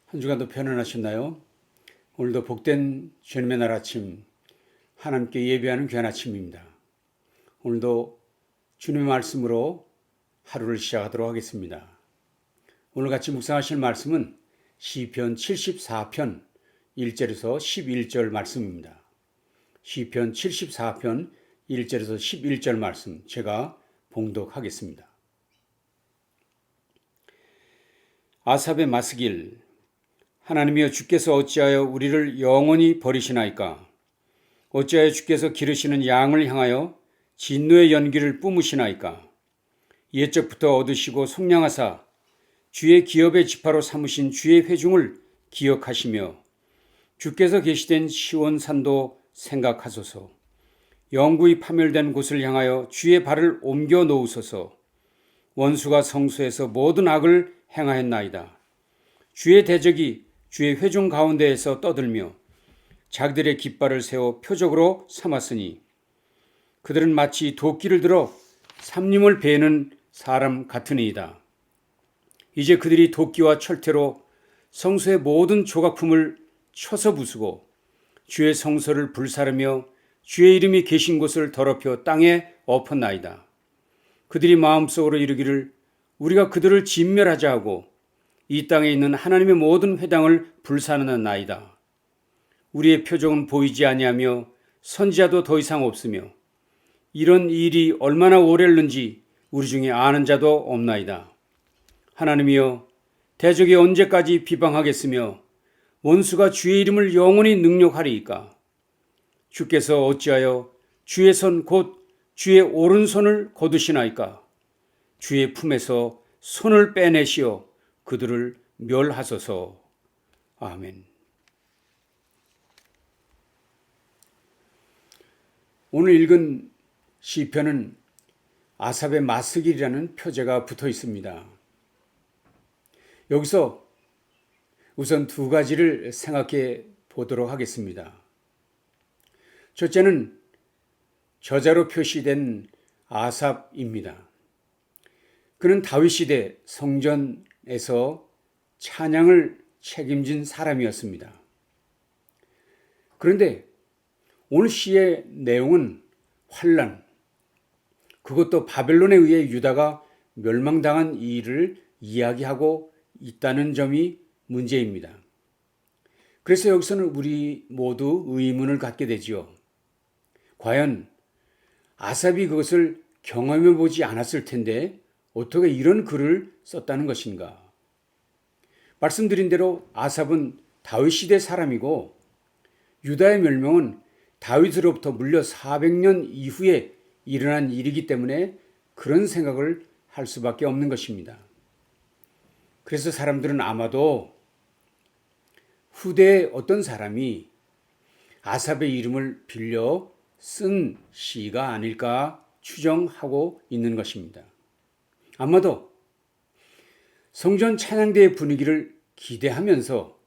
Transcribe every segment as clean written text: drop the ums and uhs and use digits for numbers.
한 주간도 편안하셨나요? 오늘도 복된 주님의 날 아침 하나님께 예배하는 귀한 아침입니다. 오늘도 주님의 말씀으로 하루를 시작하도록 하겠습니다. 오늘 같이 묵상하실 말씀은 시편 74편 1절에서 11절 말씀입니다. 시편 74편 1절에서 11절 말씀 제가 봉독하겠습니다. 아삽의 마스길. 하나님이여, 주께서 어찌하여 우리를 영원히 버리시나이까? 어찌하여 주께서 기르시는 양을 향하여 진노의 연기를 뿜으시나이까? 옛적부터 얻으시고 속량하사 주의 기업의 지파로 삼으신 주의 회중을 기억하시며 주께서 계시된 시온산도 생각하소서. 영구히 파멸된 곳을 향하여 주의 발을 옮겨 놓으소서. 원수가 성소에서 모든 악을 행하였나이다. 주의 대적이 주의 회중 가운데에서 떠들며 자기들의 깃발을 세워 표적으로 삼았으니 그들은 마치 도끼를 들어 삼림을 베는 사람 같으니이다. 이제 그들이 도끼와 철퇴로 성소의 모든 조각품을 쳐서 부수고 주의 성소를 불사르며 주의 이름이 계신 곳을 더럽혀 땅에 엎었나이다. 그들이 마음속으로 이르기를 우리가 그들을 진멸하자 하고 이 땅에 있는 하나님의 모든 회당을 불사르나이다. 우리의 표적은 보이지 아니하며 선지자도 더 이상 없으며 이런 일이 얼마나 오래는지 우리 중에 아는 자도 없나이다. 하나님이여, 대적이 언제까지 비방하겠으며 원수가 주의 이름을 영원히 능욕하리이까? 주께서 어찌하여 주의 손 곧 주의 오른손을 거두시나이까? 주의 품에서 손을 빼내시어 그들을 멸하소서. 아멘. 오늘 읽은 시편은 아삽의 마스길이라는 표제가 붙어 있습니다. 여기서 우선 두 가지를 생각해 보도록 하겠습니다. 첫째는 저자로 표시된 아삽입니다. 그는 다윗 시대 성전에서 찬양을 책임진 사람이었습니다. 그런데 오늘 시의 내용은 환란, 그것도 바벨론에 의해 유다가 멸망당한 이 일을 이야기하고 있다는 점이 문제입니다. 그래서 여기서는 우리 모두 의문을 갖게 되지요. 과연 아삽이 그것을 경험해 보지 않았을 텐데 어떻게 이런 글을 썼다는 것인가? 말씀드린 대로 아삽은 다윗 시대 사람이고 유다의 멸망은 다윗으로부터 물려 400년 이후에 일어난 일이기 때문에 그런 생각을 할 수밖에 없는 것입니다. 그래서 사람들은 아마도 후대에 어떤 사람이 아삽의 이름을 빌려 쓴 시가 아닐까 추정하고 있는 것입니다. 아마도 성전 찬양대의 분위기를 기대하면서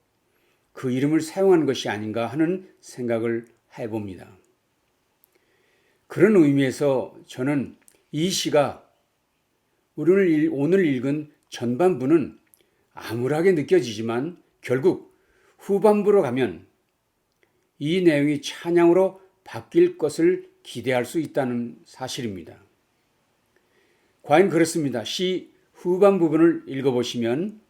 그 이름을 사용한 것이 아닌가 하는 생각을 해봅니다. 그런 의미에서 저는 이 시가 오늘 읽은 전반부는 암울하게 느껴지지만 결국 후반부로 가면 이 내용이 찬양으로 바뀔 것을 기대할 수 있다는 사실입니다. 과연 그렇습니다. 시 후반 부분을 읽어보시면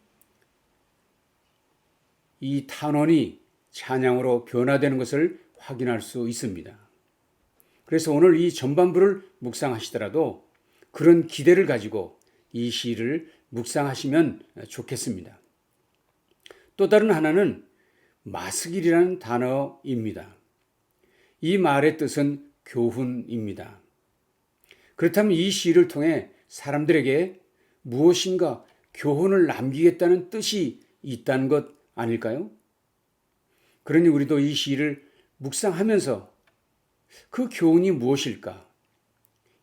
이 탄원이 찬양으로 변화되는 것을 확인할 수 있습니다. 그래서 오늘 이 전반부를 묵상하시더라도 그런 기대를 가지고 이 시를 묵상하시면 좋겠습니다. 또 다른 하나는 마스길이라는 단어입니다. 이 말의 뜻은 교훈입니다. 그렇다면 이 시를 통해 사람들에게 무엇인가 교훈을 남기겠다는 뜻이 있다는 것 아닐까요? 그러니 우리도 이 시를 묵상하면서 그 교훈이 무엇일까?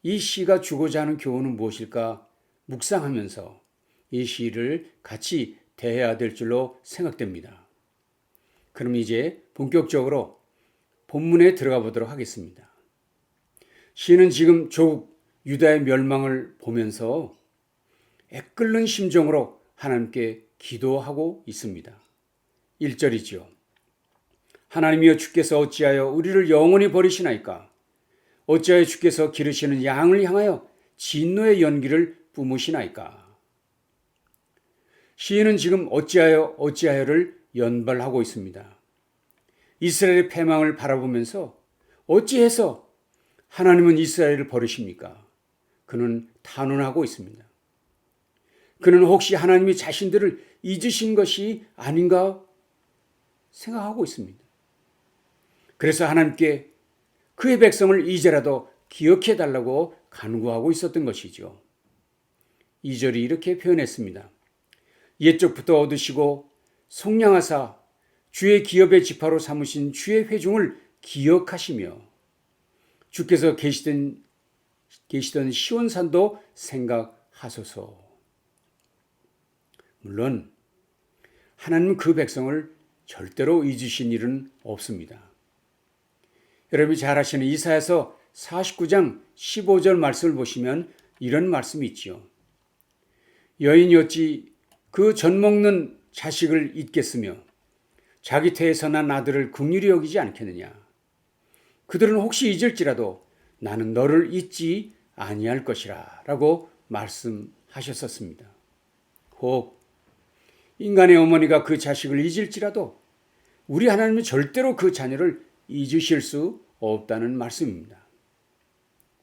이 시가 주고자 하는 교훈은 무엇일까? 묵상하면서 이 시를 같이 대해야 될 줄로 생각됩니다. 그럼 이제 본격적으로 본문에 들어가 보도록 하겠습니다. 시는 지금 조국 유다의 멸망을 보면서 애끓는 심정으로 하나님께 기도하고 있습니다. 1절이지요. 하나님이여 주께서 어찌하여 우리를 영원히 버리시나이까? 어찌하여 주께서 기르시는 양을 향하여 진노의 연기를 뿜으시나이까? 시인은 지금 어찌하여를 연발하고 있습니다. 이스라엘의 패망을 바라보면서 어찌해서 하나님은 이스라엘을 버리십니까? 그는 탄원하고 있습니다. 그는 혹시 하나님이 자신들을 잊으신 것이 아닌가 생각하고 있습니다. 그래서 하나님께 그의 백성을 이제라도 기억해 달라고 간구하고 있었던 것이죠. 2절이 이렇게 표현했습니다. 옛적부터 얻으시고 속량하사 주의 기업의 지파로 삼으신 주의 회중을 기억하시며 주께서 계시던 시온산도 생각하소서. 물론 하나님은 그 백성을 절대로 잊으신 일은 없습니다. 여러분이 잘 아시는 이사야서 49장 15절 말씀을 보시면 이런 말씀이 있지요. 여인이 어찌 그 젖먹는 자식을 잊겠으며 자기 태에서 난 아들을 긍휼히 여기지 않겠느냐. 그들은 혹시 잊을지라도 나는 너를 잊지 아니할 것이라 라고 말씀하셨었습니다. 혹 인간의 어머니가 그 자식을 잊을지라도 우리 하나님은 절대로 그 자녀를 잊으실 수 없다는 말씀입니다.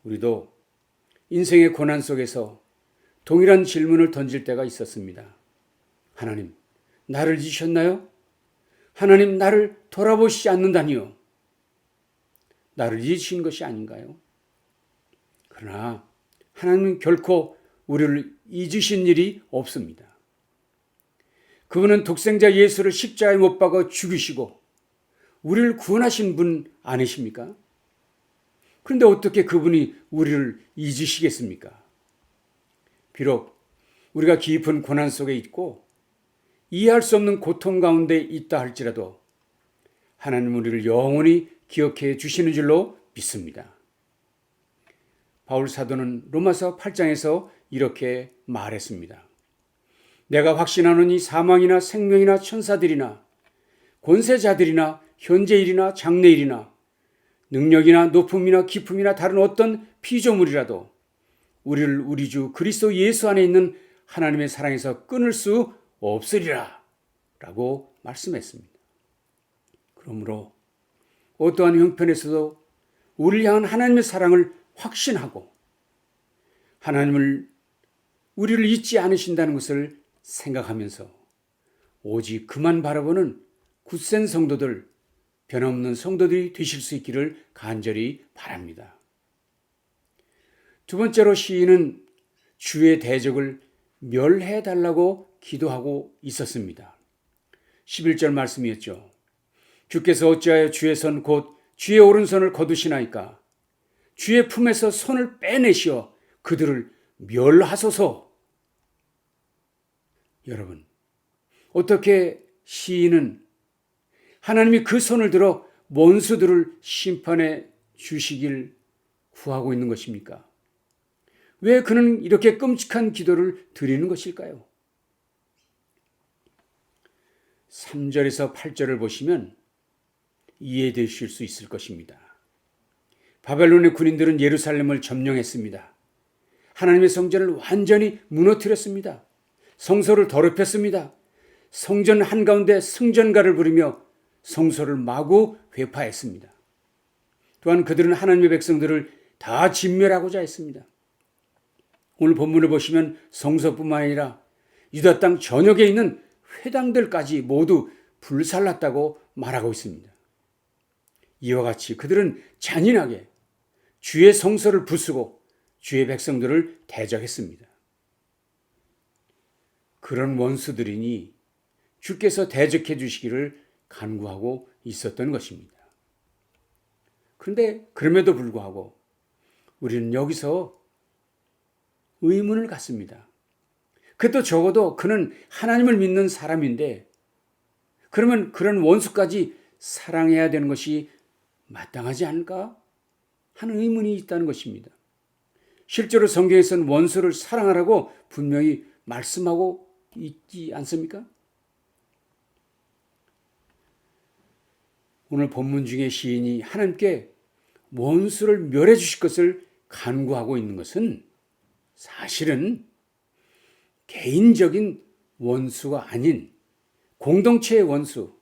우리도 인생의 고난 속에서 동일한 질문을 던질 때가 있었습니다. 하나님, 나를 잊으셨나요? 하나님, 나를 돌아보시지 않는다니요? 나를 잊으신 것이 아닌가요? 그러나 하나님은 결코 우리를 잊으신 일이 없습니다. 그분은 독생자 예수를 십자가에 못 박아 죽이시고 우리를 구원하신 분 아니십니까? 그런데 어떻게 그분이 우리를 잊으시겠습니까? 비록 우리가 깊은 고난 속에 있고 이해할 수 없는 고통 가운데 있다 할지라도 하나님은 우리를 영원히 기억해 주시는 줄로 믿습니다. 바울 사도는 로마서 8장에서 이렇게 말했습니다. 내가 확신하노니 사망이나 생명이나 천사들이나 권세자들이나 현재일이나 장래일이나 능력이나 높음이나 깊음이나 다른 어떤 피조물이라도 우리를 우리 주 그리스도 예수 안에 있는 하나님의 사랑에서 끊을 수 없으리라 라고 말씀했습니다. 그러므로 어떠한 형편에서도 우리를 향한 하나님의 사랑을 확신하고 하나님을 우리를 잊지 않으신다는 것을 생각하면서 오직 그만 바라보는 굳센 성도들, 변함없는 성도들이 되실 수 있기를 간절히 바랍니다. 두 번째로 시인은 주의 대적을 멸해달라고 기도하고 있었습니다. 11절 말씀이었죠. 주께서 어찌하여 주의 손 곧 주의 오른손을 거두시나이까? 주의 품에서 손을 빼내시어 그들을 멸하소서. 여러분, 어떻게 시인은 하나님이 그 손을 들어 원수들을 심판해 주시길 구하고 있는 것입니까? 왜 그는 이렇게 끔찍한 기도를 드리는 것일까요? 3절에서 8절을 보시면 이해되실 수 있을 것입니다. 바벨론의 군인들은 예루살렘을 점령했습니다. 하나님의 성전을 완전히 무너뜨렸습니다. 성소를 더럽혔습니다. 성전 한가운데 승전가를 부르며 성소를 마구 회파했습니다. 또한 그들은 하나님의 백성들을 다 진멸하고자 했습니다. 오늘 본문을 보시면 성소뿐만 아니라 유다 땅 전역에 있는 회당들까지 모두 불살랐다고 말하고 있습니다. 이와 같이 그들은 잔인하게 주의 성소를 부수고 주의 백성들을 대적했습니다. 그런 원수들이니 주께서 대적해 주시기를 간구하고 있었던 것입니다. 그런데 그럼에도 불구하고 우리는 여기서 의문을 갖습니다. 그것도 적어도 그는 하나님을 믿는 사람인데 그러면 그런 원수까지 사랑해야 되는 것이 마땅하지 않을까 하는 의문이 있다는 것입니다. 실제로 성경에서는 원수를 사랑하라고 분명히 말씀하고 있지 않습니까? 오늘 본문 중에 시인이 하나님께 원수를 멸해 주실 것을 간구하고 있는 것은 사실은 개인적인 원수가 아닌 공동체의 원수,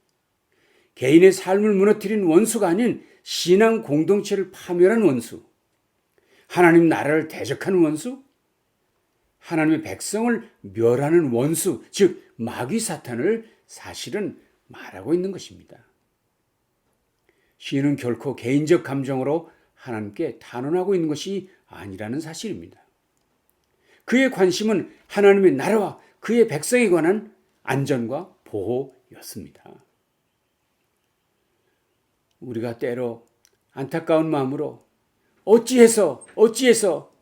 개인의 삶을 무너뜨린 원수가 아닌 신앙 공동체를 파멸한 원수, 하나님 나라를 대적하는 원수, 하나님의 백성을 멸하는 원수, 즉 마귀 사탄을 사실은 말하고 있는 것입니다. 시인은 결코 개인적 감정으로 하나님께 탄원하고 있는 것이 아니라는 사실입니다. 그의 관심은 하나님의 나라와 그의 백성에 관한 안전과 보호였습니다. 우리가 때로 안타까운 마음으로 어찌해서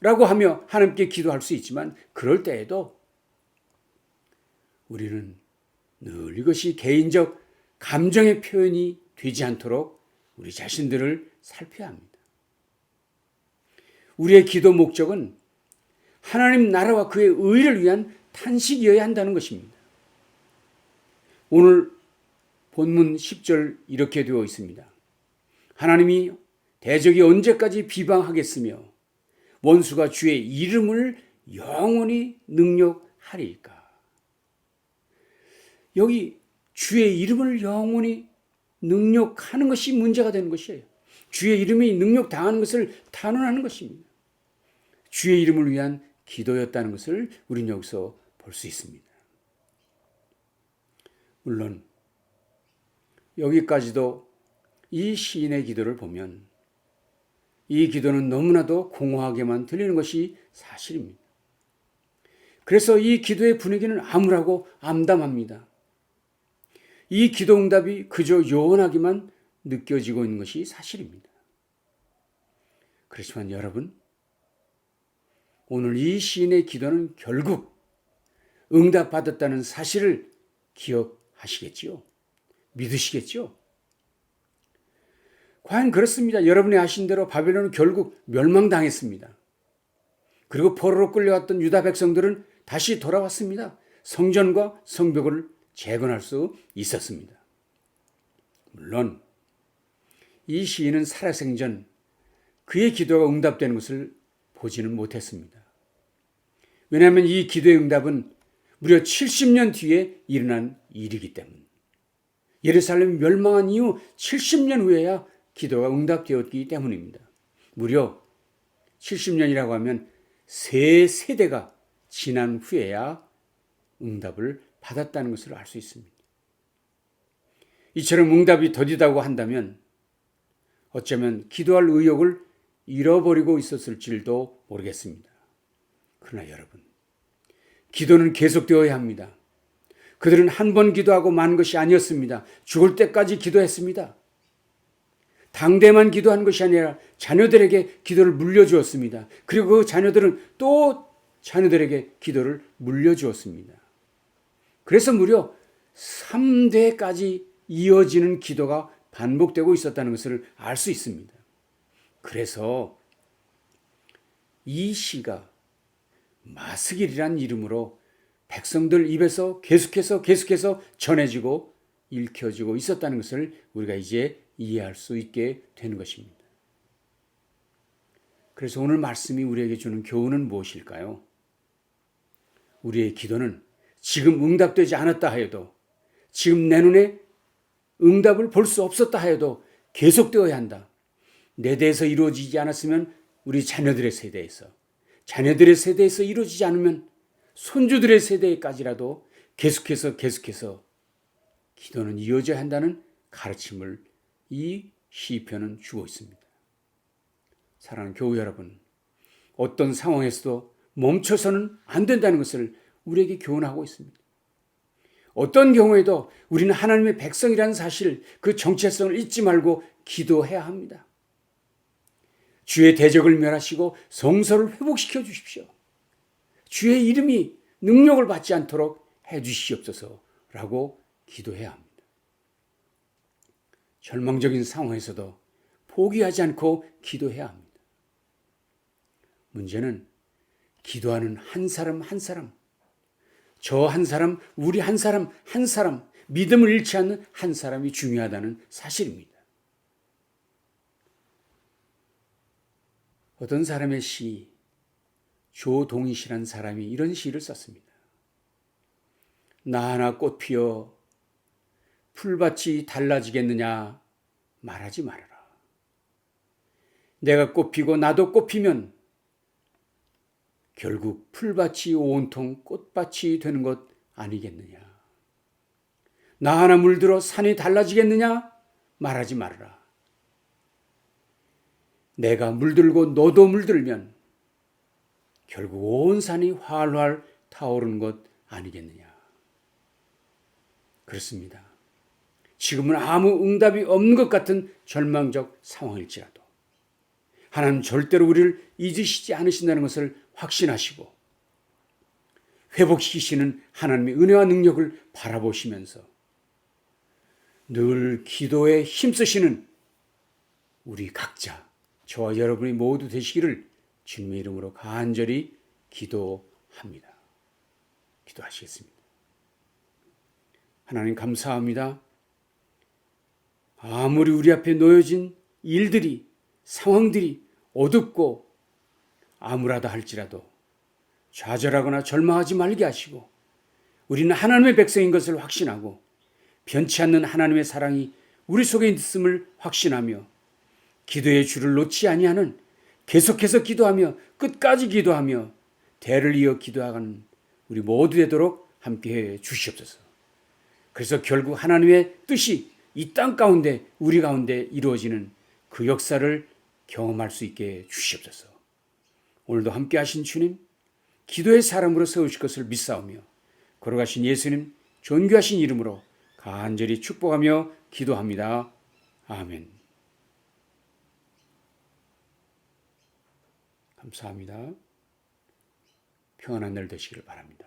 라고 하며 하나님께 기도할 수 있지만 그럴 때에도 우리는 늘 이것이 개인적 감정의 표현이 되지 않도록 우리 자신들을 살펴야 합니다. 우리의 기도 목적은 하나님 나라와 그의 의를 위한 탄식이어야 한다는 것입니다. 오늘 본문 10절 이렇게 되어 있습니다. 하나님이 대적이 언제까지 비방하겠으며 원수가 주의 이름을 영원히 능욕하리이까. 여기 주의 이름을 영원히 능욕하는 것이 문제가 되는 것이에요. 주의 이름이 능욕당하는 것을 탄원하는 것입니다. 주의 이름을 위한 기도였다는 것을 우리는 여기서 볼 수 있습니다. 물론 여기까지도 이 시인의 기도를 보면 이 기도는 너무나도 공허하게만 들리는 것이 사실입니다. 그래서 이 기도의 분위기는 암울하고 암담합니다. 이 기도 응답이 그저 요원하기만 느껴지고 있는 것이 사실입니다. 그렇지만 여러분, 오늘 이 시인의 기도는 결국 응답받았다는 사실을 기억하시겠지요? 믿으시겠지요? 과연 그렇습니다. 여러분이 아신 대로 바벨론은 결국 멸망당했습니다. 그리고 포로로 끌려왔던 유다 백성들은 다시 돌아왔습니다. 성전과 성벽을 재건할 수 있었습니다. 물론 이 시인은 살아생전 그의 기도가 응답되는 것을 보지는 못했습니다. 왜냐하면 이 기도의 응답은 무려 70년 뒤에 일어난 일이기 때문입니다. 예루살렘이 멸망한 이후 70년 후에야 기도가 응답되었기 때문입니다. 무려 70년이라고 하면 세 세대가 지난 후에야 응답을 받았다는 것을 알 수 있습니다. 이처럼 응답이 더디다고 한다면 어쩌면 기도할 의욕을 잃어버리고 있었을지도 모르겠습니다. 그러나 여러분, 기도는 계속되어야 합니다. 그들은 한 번 기도하고 만 것이 아니었습니다. 죽을 때까지 기도했습니다. 당대만 기도한 것이 아니라 자녀들에게 기도를 물려주었습니다. 그리고 그 자녀들은 또 자녀들에게 기도를 물려주었습니다. 그래서 무려 3대까지 이어지는 기도가 반복되고 있었다는 것을 알 수 있습니다. 그래서 이 시가 마스길이란 이름으로 백성들 입에서 계속해서 전해지고 읽혀지고 있었다는 것을 우리가 이제 이해할 수 있게 되는 것입니다. 그래서 오늘 말씀이 우리에게 주는 교훈은 무엇일까요? 우리의 기도는 지금 응답되지 않았다 하여도, 지금 내 눈에 응답을 볼 수 없었다 하여도 계속되어야 한다. 내 대에서 이루어지지 않았으면 우리 자녀들의 세대에서, 자녀들의 세대에서 이루어지지 않으면 손주들의 세대까지라도 계속해서 기도는 이어져야 한다는 가르침을 이 시편은 주고 있습니다. 사랑하는 교우 여러분, 어떤 상황에서도 멈춰서는 안 된다는 것을 우리에게 교훈하고 있습니다. 어떤 경우에도 우리는 하나님의 백성이라는 사실, 그 정체성을 잊지 말고 기도해야 합니다. 주의 대적을 멸하시고 성소를 회복시켜 주십시오. 주의 이름이 능력을 받지 않도록 해 주시옵소서라고 기도해야 합니다. 절망적인 상황에서도 포기하지 않고 기도해야 합니다. 문제는 기도하는 한 사람 한 사람, 저 한 사람, 우리 한 사람 한 사람, 믿음을 잃지 않는 한 사람이 중요하다는 사실입니다. 어떤 사람의 시, 조동희시라는 사람이 이런 시를 썼습니다. 나 하나 꽃 피어 풀밭이 달라지겠느냐 말하지 말아라. 내가 꽃 피고 나도 꽃 피면 결국 풀밭이 온통 꽃밭이 되는 것 아니겠느냐. 나 하나 물들어 산이 달라지겠느냐 말하지 말아라. 내가 물들고 너도 물들면 결국 온 산이 활활 타오르는 것 아니겠느냐. 그렇습니다. 지금은 아무 응답이 없는 것 같은 절망적 상황일지라도 하나님 절대로 우리를 잊으시지 않으신다는 것을 확신하시고 회복시키시는 하나님의 은혜와 능력을 바라보시면서 늘 기도에 힘쓰시는 우리 각자, 저와 여러분이 모두 되시기를 주님의 이름으로 간절히 기도합니다. 기도하시겠습니다. 하나님 감사합니다. 아무리 우리 앞에 놓여진 일들이, 상황들이 어둡고 암울하다 할지라도 좌절하거나 절망하지 말게 하시고 우리는 하나님의 백성인 것을 확신하고 변치 않는 하나님의 사랑이 우리 속에 있음을 확신하며 기도의 줄을 놓지 아니하는 계속해서 기도하며 끝까지 기도하며 대를 이어 기도하는 우리 모두 되도록 함께해 주시옵소서. 그래서 결국 하나님의 뜻이 이 땅 가운데 우리 가운데 이루어지는 그 역사를 경험할 수 있게 주시옵소서. 오늘도 함께 하신 주님, 기도의 사람으로 세우실 것을 믿사오며 걸어가신 예수님 존귀하신 이름으로 간절히 축복하며 기도합니다. 아멘. 감사합니다. 평안한 날 되시기를 바랍니다.